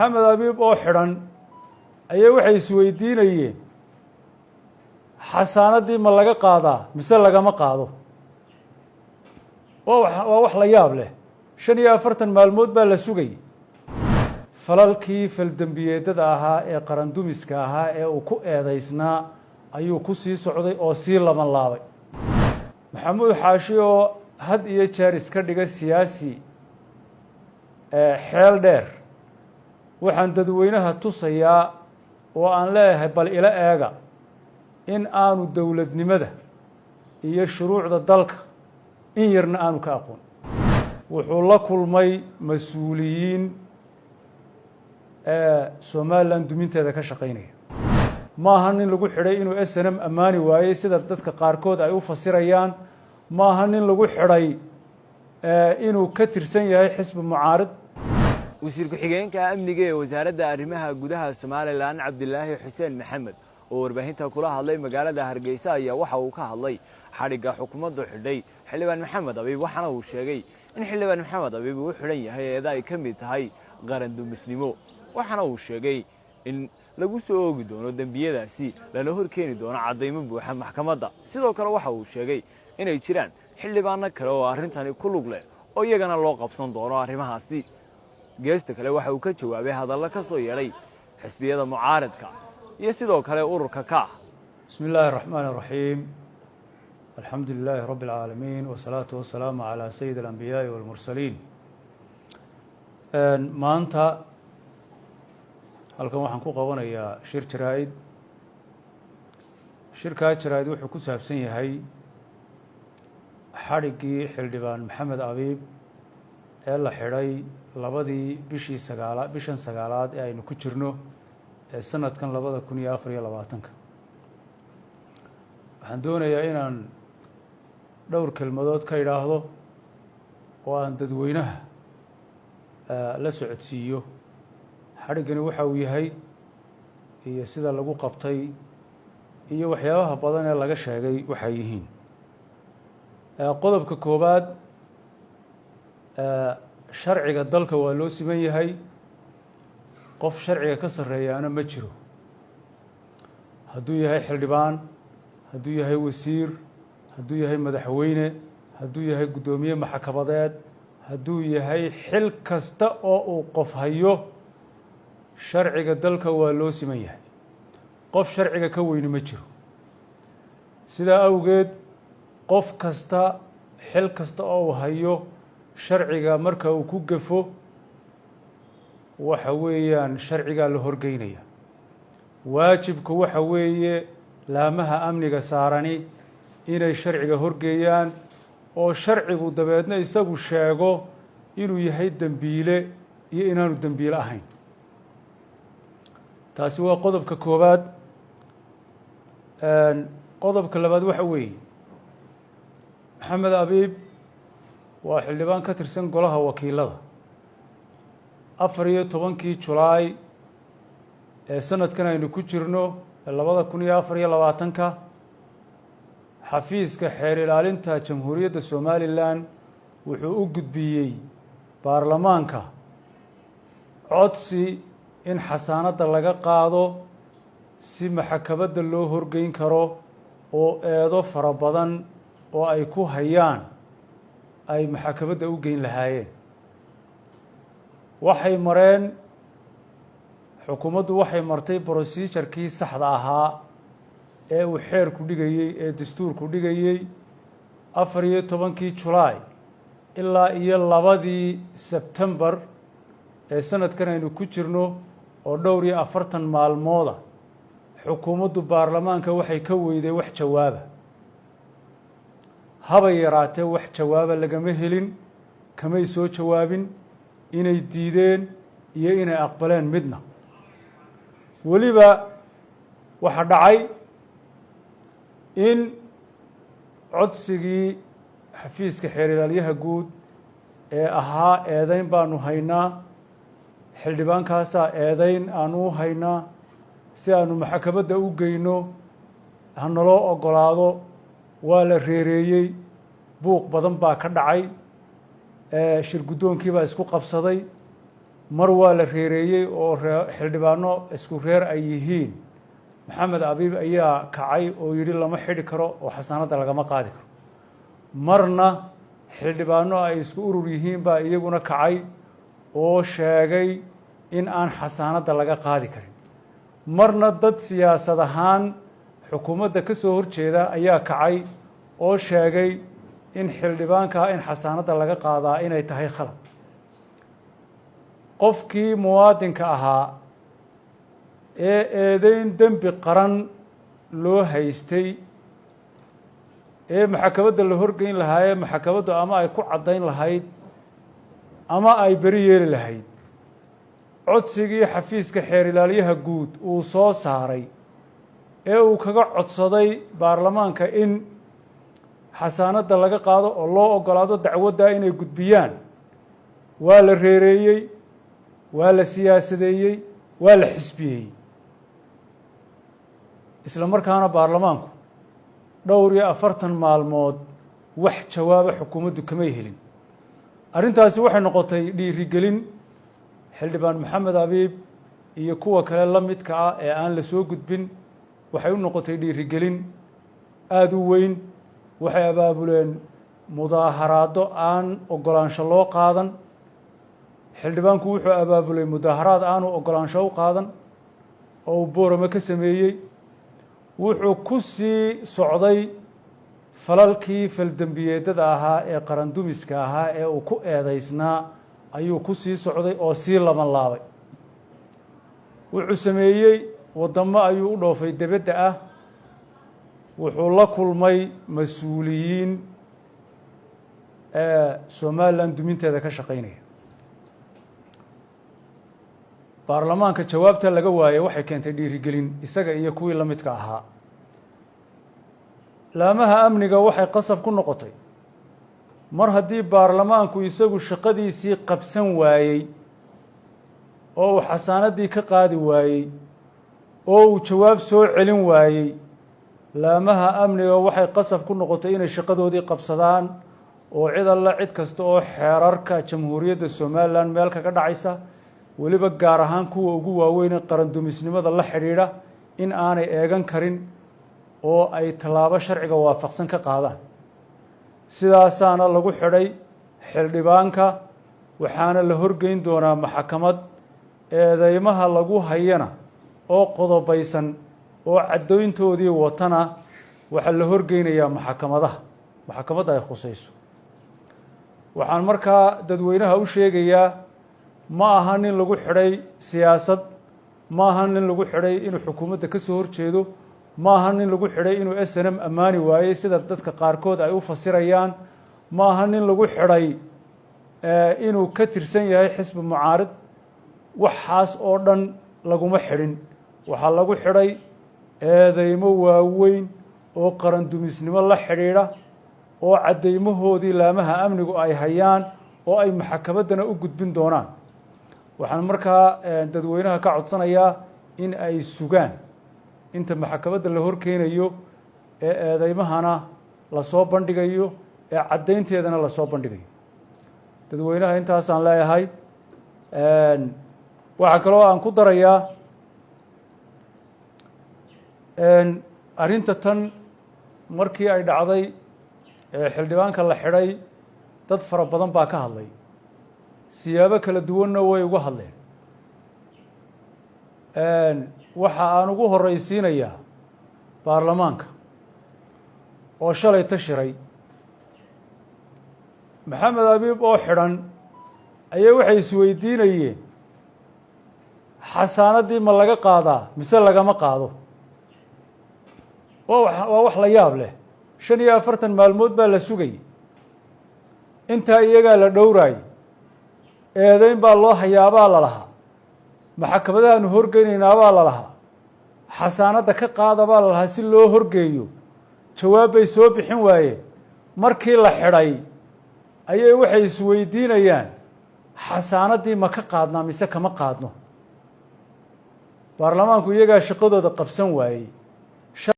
maxamed abiib oo xidhan ayay waxay isweydiinayeen xasaanaddii ma laga qaadaa mise lagama qaado. waa wax la yaab leh. 45 maalmood baa la sugayay. falalkii faldembiyeedada ahaa ee qarandumiska ahaa ee uu ku eedaysnaa ayuu ku sii socday oo sii laban laabay. maxamuud xaashi oo had iyo jeer iska dhiga siyaasi xeel dheer, waxaan dadweynaha tusayaa oo aan leeyahay bal ila eega in aanu dowladnimada iyo shuruucda dalka in yarna aanu ka aqoon. wuxuu la kulmay mas-uuliyiin somalilan duminteeda ka shaqaynaya. ma aha nin lagu xidhay inuu snm ammaani waayey sida dadka qaarkood ay u fasirayaan. ma aha nin lagu xidhay inuu ka tirsan yahay xisbi mucaarid. wasiir ku-xigeenka amniga ee wasaaradda arrimaha gudaha somalilan cabdilaahi xuseen maxamed oo warbaahinta kula hadlay magaalada hargeysa ayaa waxa uu ka hadlay xadhigga xukuumaddu xidhay xildhibaan maxamed abiib, waxaana uu sheegay in xildhibaan maxamed abiib uu xidhan yahay eeda ay ka mid tahay qarandumisnimo. waxaana uu sheegay in lagu soo oogi doono dembiyadaasi lana horkeeni doono caddaymo buuxa maxkamadda. sidoo kale waxa uu sheegay inay jiraan xildhibaano kale oo arrintani ku lug leh oo iyagana loo qabsan doono arrimahaasi. geesta kale waxa uu ka jawaabay hadallo ka soo yeedhay xisbiyada mucaaradka iyo sidoo kale ururka ka ah. bismi illaahi araxmaan araxiim, alxamdu lilaahi rabbi alcaalamiin, wasalaatu wasalaamu calaa sayid alambiyaai walmursaliin. maanta halkan waxaan ku qabanayaa shir jaraa'id. shirkaa jaraa'id wuxuu ku saabsan yahay xadhiggii xildhibaan maxamed abiib ee la xidhay bishan sagaalaad ee aynu ku jirno ee sanadkan 2024. waxaan doonayaa inaan dhowr kelmadood ka idhaahdo oo aan dadweynaha la socodsiiyo xadhiggani waxa uu yahay iyo sida lagu qabtay iyo waxyaabaha badan ee laga sheegay waxay yihiin. qodobka koowaad, sharciga dalka waa loo siman yahay. qof sharciga ka sarreeyaana ma jiro. hadduu yahay xildhibaan, hadduu yahay wasiir, hadduu yahay madaxweyne, hadduu yahay guddoomiye maxkamadeed, hadduu yahay xil kasta oo uu qof hayo, sharciga dalka waa loo siman yahay. qof sharciga ka weyni ma jiro. sidaa awgeed qof kasta xil kasta oo uu hayo sharciga marka uu ku gafo waxa weeyaan sharcigaa la horgeynaya. waajibku waxa weeye laamaha amniga saarani inay sharciga horgeeyaan oo sharcigu dabeedna isagu sheego inuu yahay dembiile iyo inaanu dembiile ahayn. taasi waa qodobka koowaad. qodobka labaad waxa weeye maxamed abiib waa xildhibaan ka tirsan golaha wakiilada. 14 Julaay ee sanadkan aynu ku jirno 2024 xafiiska xeer ilaalinta jamhuuriyadda somalilan wuxuu u gudbiyey baarlamaanka codsi in xasaanadda laga qaado si maxkamadda loo horgeyn karo oo eedo fara badan oo ay ku hayaan ay maxkamadda u geyn lahaayeen. waxay mareen xukuumaddu waxay martay brosijarkii saxda ahaa ee uu xeerku dhigayey ee dastuurku dhigayey. 14 Julaay ilaa iyo 2 Sebtembar ee sanadkan aynu ku jirno oo dhowr iyo 40 maalmooda xukuumaddu baarlamaanka waxay ka weyday wax jawaaba. haba yaraatee wax jawaaba lagama helin, kamay soo jawaabin. inay diideen iyo inay aqbaleen midna. weliba waxa dhacay in codsigii xafiiska xeer ilaalyaha guud ee ahaa eedayn baanu haynaa, xildhibaankaasaa eedayn aanu u haynaa, si aanu maxkamadda u geyno hanaloo ogolaado, waa la reereeyey. buuq badan baa ka dhacay. shir guddoonkii baa isku qabsaday. mar waa la reereeyey oo xildhibaano isku reer ay yihiin maxamed abiib ayaa kacay oo yidhi lama xidhi karo oo xasaanadda lagama qaadi karo marna xildhibaano ay isku urur yihiin baa iyaguna kacay oo sheegay in aan xasaanadda laga qaadi karin marna dad siyaasad ahaan xukuumadda ka soo horjeeda ayaa kacay oo sheegay in xildhibaankaa in xasaanadda laga qaadaa inay tahay khalad qofkii muwaadinka ahaa ee eedeyn dembi qaran loo haystay ee maxakamadda la horgeyn lahaa ee maxakamaddu ama ay ku caddayn lahayd ama ay beri yeeli lahayd codsigii xafiiska xeer ilaaliyaha guud uu soo saaray ee uu kaga codsaday baarlamaanka in xasaanadda laga qaado oo loo ogolaado dacwaddaa inay gudbiyaan waa la reereeyey waa la siyaasadeeyey waa la xisbiyeeyey isla markaana baarlamaanku dhowr iyo 40 maalmood wax jawaaba xukuumaddu kamay helin arrintaasi waxay noqotay dhiirigelin xildhibaan maxamed abiib iyo kuwa kale la midka ah ee aan la soo gudbin waxay u noqotay dhiirigelin aada u weyn waxay abaabuleen mudaaharaado aan ogolaansho loo qaadan xildhibaanku wuxuu abaabulay mudaaharaad aanu ogolaansho u qaadan oo uu boorame ka sameeyey wuxuu ku sii socday falalkii faldembiyeedada ahaa ee qarandumiska ahaa ee uu ku eedeysnaa ayuu ku sii socday oo sii laban laabay wuxuu sameeyey waddamo ayuu u dhoofay debedda ah wuxuu la kulmay mas-uuliyiin somalilan duminteeda ka shaqeynaya baarlamaanka jawaabta laga waayey waxay keentay dhiirigelin isaga iyo kuwii la midka ahaa laamaha amniga waxay qasab ku noqotay mar haddii baarlamaanku isagu shaqadiisii qabsan waayey oo uu xasaanaddii ka qaadi waayey oo uu jawaab soo celin waayey laamaha amniga waxay qasab ku noqotay inay shaqadoodii qabsadaan oo cid alla cid kasta oo xeerarka jamhuuriyadda somalilan meel kaga dhacaysa weliba gaar ahaan kuwa ugu waaweyn ee qarandumisnimada la xidhiidha in aanay eegan karin oo ay tallaabo sharciga waafaqsan ka qaadaan sidaasaana lagu xidhay xildhibaanka waxaana la horgeyn doonaa maxkamad eedeymaha lagu hayana oo qodobaysan oo caddooyntoodii watana waxaa la horgeynayaa maxkamadda ay khusayso waxaan markaa dadweynaha u sheegayaa ma aha nin lagu xidhay siyaasad ma aha nin lagu xidhay inuu xukuumadda ka soo horjeedo ma aha nin lagu xidhay inuu snm ammaani waayey sida dadka qaarkood ay u fasirayaan ma aha nin lagu xidhay inuu ka tirsan yahay xisbi mucaarid waxaas oo dhan laguma xidhin waxaa lagu xidhay eedeymo waaweyn oo qarandumisnimo la xidhiidha oo caddeymahoodii laamaha amnigu ay hayaan oo ay maxkamaddana u gudbin doonaan waxaan markaa dadweynaha ka codsanayaa in ay sugaan inta maxkamadda la horkeenayo ee eedeymahana lasoo bandhigayo ee caddaynteedana lasoo bandhigayo dadweynaha intaasaan leeyahay waxaa kaloo aan ku darayaa arrinta tan markii ay dhacday xildhibaanka la xidhay dad fara badan baa ka hadlay siyaabo kala duwanna way uga hadleen waxa aan ugu horreysiinayaa baarlamaanka oo shalay tashiray maxamed abiib oo xidhan ayay waxay isweydiinayeen xasaanaddii ma laga qaadaa mise lagama qaado waa wax la yaab leh 45 maalmood baa la sugayay intaa iyagaa la dhowraayay eedeyn baa loo hayaabaa la lahaa maxkamadahaanu horgeynaynaa la lahaa xasaanadda ka qaada baa la lahaa si loo horgeeyo jawaab bay soo bixin waayeen markii la xidhay ayay waxay isweydiinayaan xasaanaddii ma ka qaadnaa mise kama qaadno baarlamaanku iyagaa shaqadooda qabsan waayey